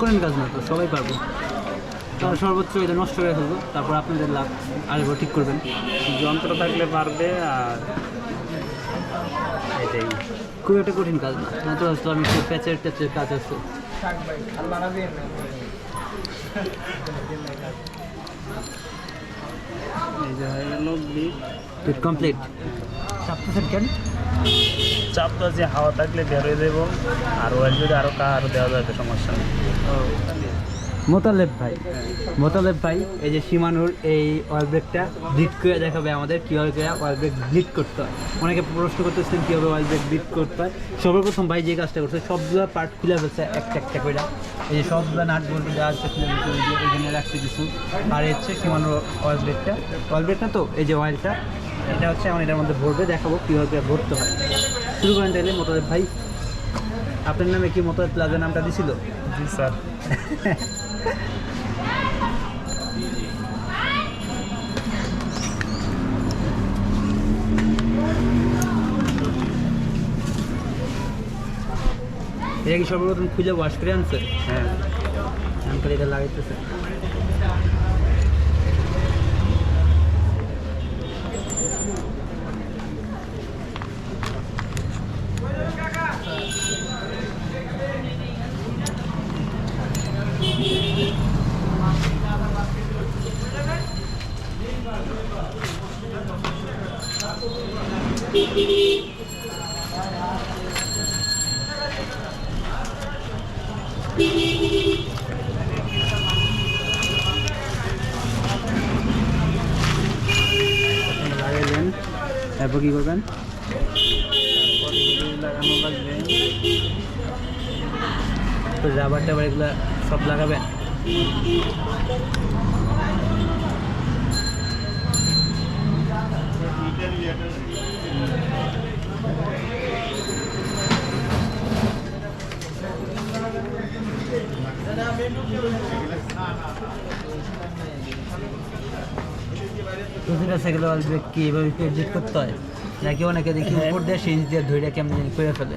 করেন কাজ না তো সবাই পারবো, তাহলে সর্বোচ্চ এটা নষ্ট করে ফেলবো, তারপর আপনাদের লাভ আরেকবার ঠিক করবেন। যন্ত্র থাকলে পারবে, আর এটাই খুব একটা কঠিন কাজ না, না তো আসলে আমি একটু প্যাচের ট্যাচের কাজ আছে। এই যে হয়ে গেল ব্লিড কমপ্লিট। চাপতে সেকেন্ড চাপটা যে হাওয়া থাকলে বের হয়ে দেবো, আর ওয়েল যদি আরও দেওয়া যাবে সমস্যা নেই। মোতালেব ভাই এই যে শিমানোর এই অয়েল ব্রেকটা ব্লিড করে দেখাবে আমাদের কীভাবে অয়েল ব্রেক ব্লিড করতে হয়। অনেকে প্রশ্ন করতেছেন কীভাবে অয়েল ব্রেক ব্লিড করতে হয়। সর্বপ্রথম ভাই যে কাজটা করছে সবগুলো পার্ট খুলে ফেলছে একটা একটা করে, এই যে সবগুলো নাট বলতে যা আছে খুলে ফেলছে, এই জন্য রাখছে কিছু। আর হচ্ছে শিমানোর অয়েল ব্রেকটা তো এই যে অয়েলটা, এটা হচ্ছে আমার এটার মধ্যে ভরবে, দেখাবো কীভাবে ভরতে হয়। শুরু করেন তাহলে মোতালেব ভাই। আপনার নামে কি মোতালেব প্লাজার নামটা দিছিল? জি স্যার। এটা কি সর্বপ্রথম খুঁজে ওয়াশ করে আনছে? হ্যাঁ, আমি এটা লাগাইতেছে। লাগাইলেন, তারপর কী করবেন? লাগানো লাগবে তো রাবার টাবার এগুলো সব লাগাবেন। প্রতিটা সাইকেল অয়েল ব্রেক কি এভাবে এক্সিট করতে হয়, নাকি অনেকে দেখি উপর দিয়ে সেঞ্জ দিয়ে ধরে কেমন করে ফেলে?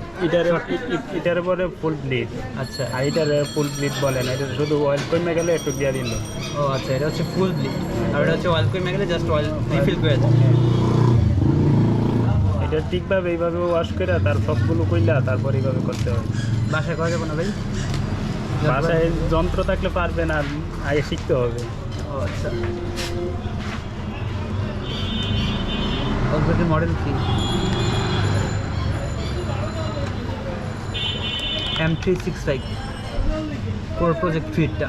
এটার পরে ফুল ব্লিড। আচ্ছা, আর এটার ফুল ব্লিড বলে না, এটা শুধু অয়েল কমে গেলে একটু দিয়ে দিল। ও আচ্ছা, এটা হচ্ছে ফুল ব্লিড, আর এটা হচ্ছে অয়েল কমে গেলে জাস্ট অয়েল রিফিল করে দেয়। এটা ঠিকভাবে এইভাবে ওয়াশ করে তার সবগুলো কইলা তারপর এইভাবে করতে হবে। বাসায় করা যাবে না ভাই? বাসায় যন্ত্র থাকলে পারবে না, আগে শিখতে হবে। ও আচ্ছা, অল্পের মডেল কি? M365 কোর প্রজেক্ট 3টা।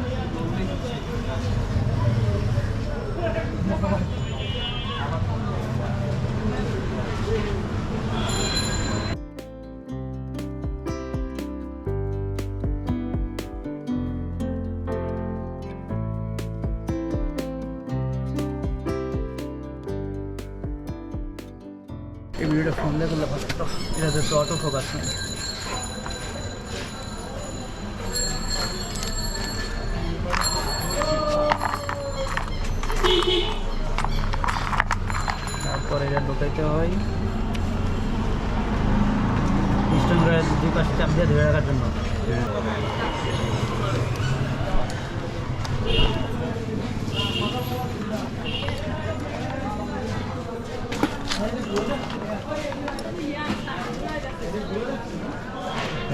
এই ভিডিওটা ফোন দিয়ে করলে ভালো হতো, এটাতে তো অটো ফোকাস নেই। তারপরে এটা ঢোকাইতে হয় পিস্টন রয়েল দুই পাশে চাপ দিয়ে ধরে রাখার জন্য।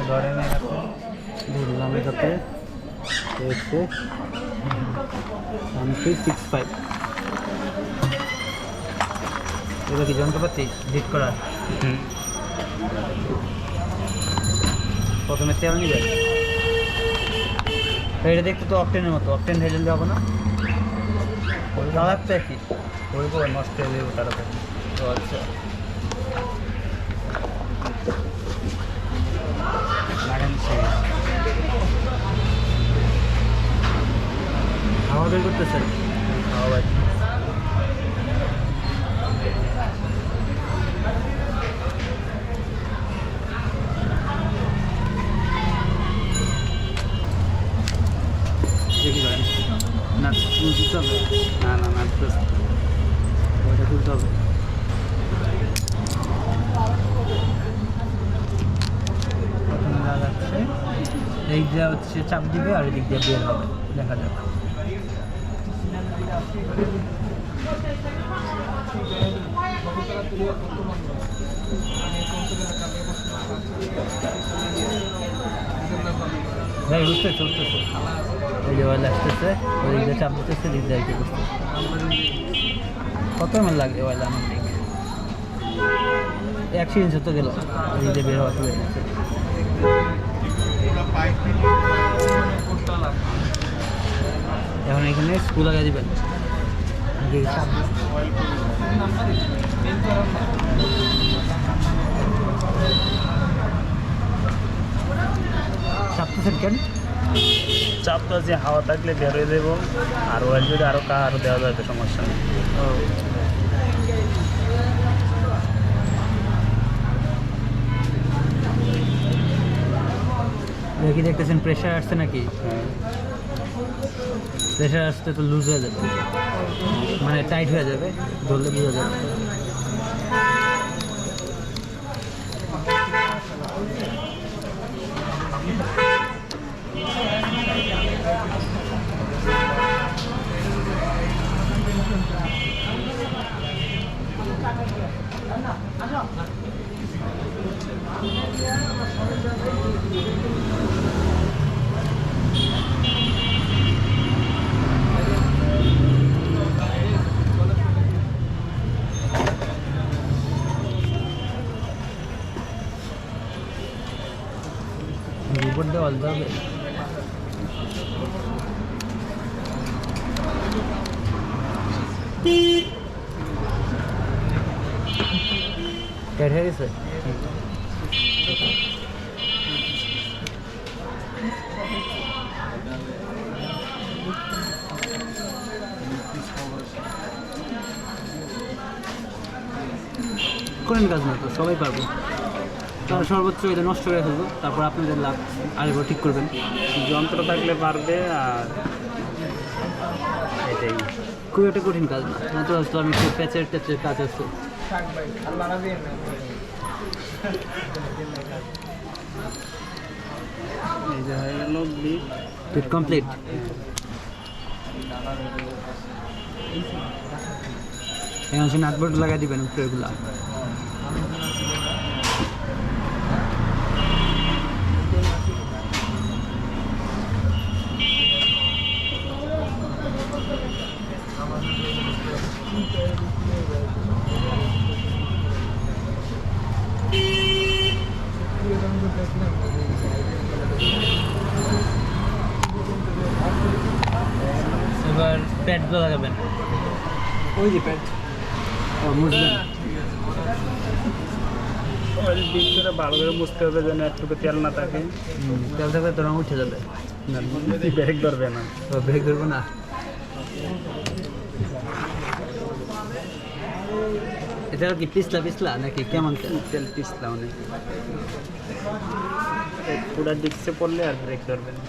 ধরেন ধরলাম এটাতে হচ্ছে 1365। এবার কি যন্ত্রপাতি হিট করার? প্রথমে তেল নিবে, এটা দেখতে তো অকটেনের মতো, অকটেন হেডেল যাবো না, কালারটা কি ওই নষ্ট হয়ে যাবে তাড়াতাড়ি। তো আচ্ছা, হাওয়া বের করতেছেন? হাওয়া দেখি ভাই, না তুলতে হবে, না ওইটা তুলতে হবে। প্রথমে লাগাচ্ছে এই দিকটা হচ্ছে চাপ দিবে আর এই দিক দিয়ে বের হবে, দেখা যাক। ভাই উঠতেছে উঠতেছে, এই যে অয়েল আসতেছে, ওই দিক দিয়ে চাপ দিতেছে, দিক দিয়ে বুঝতেছে। কত এমন লাগে অয়েল আনুমানিক? 100 ইঞ্চ তো গেল, এই দিক দিয়ে বের হওয়া শুরু হয়ে গেছে। এখন এখানে স্ক্রু লাগিয়ে দিবেন, চাপতেছেন কেন? চাপ তো যে হাওয়া থাকলে বের হয়ে দেবো, আর অয়েল যদি আরও দেওয়া যাবে, সমস্যা নেই। দেখি দেখতেছেন প্রেশার আসছে নাকি? প্রেশার আসতে তো লুজ হয়ে যাবে, মানে টাইট হয়ে যাবে, ধরলে বোঝা যাবে। উপর দিয়ে অল হবে। টাইট হয়ে গেছে। করেন কাজ না তো, সবাই পারবো। তাহলে সর্বোচ্চ এটা নষ্ট করে ফেলবো, তারপর আপনাদের লাভ আরেকবার ঠিক করবেন। যন্ত্র থাকলে পারবে, আর এটাই খুব একটা কঠিন কাজ না, মাত্র আসলে আমি খুব প্যাচের ট্যাচের কাজ আছে। এই যে হয়ে গেল বিট কমপ্লিট। এখন সে নাট বোল্ট লাগাই দিবেন উপরেগুলা। এবার প্যাডগুলো লাগাবেন, ওই যে প্যাড মুছবেন। অয়েল ভিতরে ভালো করে বুঝতে হবে যেন একটুকু তেল না থাকে। তেল থাকলে তো রঙ উঠে যাবে, ব্রেক ধরবে না। ব্রেক ধরবো না। এটা কি পিছলা পিছলা নাকি কেমন? তেল পিছলা অনেক, পুরা ডিস্কে পড়লে আর ব্রেক ধরবে না।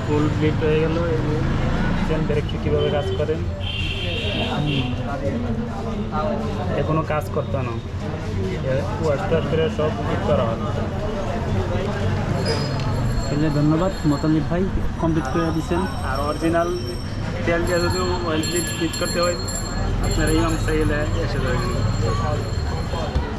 ফুল ব্লিড হয়ে গেল। ব্রেক কীভাবে কাজ করেন, এখনো কাজ করতে না, ওয়াশ করে সব ঠিক করা হবে। ধন্যবাদ মোতালিব ভাই, কমপ্লিট করে দিচ্ছেন। আর অরিজিনাল তেল দিয়ে যদি অয়েল ব্লিড করতে হয় আপনারা ইমাম সাইলে এসে যাবেন।